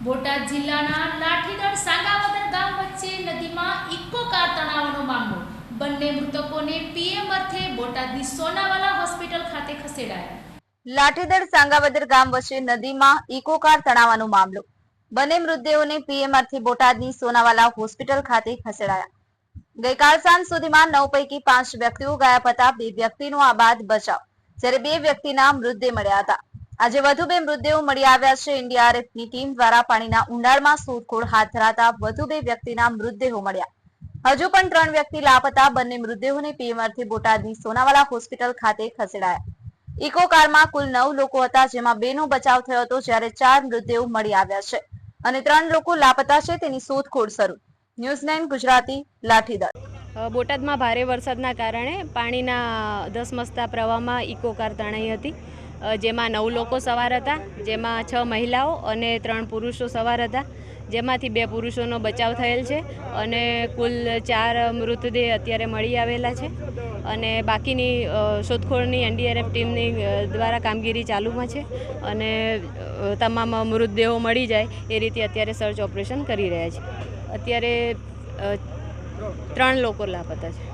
બોટાદ જિલ્લાના લાઠીદળ સાંગાવદર ગામ વચ્ચે નદીમાં ઇકો કાર તણાવનો મામલો। બંને મૃતકોને પીએમ અર્થે બોટાદની સોનાવાલા હોસ્પિટલ ખાતે ખસેડાયા। લાઠીદળ સાંગાવદર ગામ વચ્ચે નદીમાં ઇકો કાર તણાવનો મામલો। બંને મૃતદેહોને પીએમ અર્થે બોટાદની સોનાવાલા હોસ્પિટલ ખાતે ખસેડાયા। ગઈકાલ સાંજ સુધીમાં 9 પૈકી 5 વ્યક્તિઓ ગાયબ હતા। 2 વ્યક્તિનો આબાદ બચાવ, જ્યારે 2 વ્યક્તિના મૃતદેહ મળ્યા હતા। આજે વધુ 2 મૃતદેહો મળી આવ્યા છે। એનડીઆરએફની ટીમ દ્વારા પાણીના ઊંડાણમાં શોધખોળ હાથ ધરાતા વધુ 2 વ્યક્તિના મૃતદેહો મળ્યા। હજુ પણ 3 વ્યક્તિ લાપતા। બંને મૃતદેહોને પીએમ અર્થે બોટાદની સોનાવાલા હોસ્પિટલ ખાતે ખસેડાયા। ઇકો કારમાં કુલ 9 લોકો હતા, જેમાં 2 નો બચાવ થયો હતો, જ્યારે 4 મૃતદેહો મળી આવ્યા છે અને 3 લોકો લાપતા છે, તેની શોધખોળ શરૂ। ન્યૂઝ 9 ગુજરાતી, લાઠીદળ। બોટાદમાં ભારે વરસાદના કારણે પાણીના ધસમસતા પ્રવાહમાં ઇકો કાર તણાઈ હતી, જેમાં 9 લોકો સવાર હતા, જેમાં 6 મહિલાઓ અને 3 પુરુષો સવાર હતા, જેમાંથી 2 પુરુષોનો બચાવ થયેલ છે અને કુલ 4 મૃતદેહ અત્યારે મળી આવેલા છે અને બાકીની શોધખોળની એનડીઆરએફ ટીમની દ્વારા કામગીરી ચાલુમાં છે અને તમામ મૃતદેહો મળી જાય એ રીતે અત્યારે સર્ચ ઓપરેશન કરી રહ્યા છે। અત્યારે 3 લોકો લાપતા છે।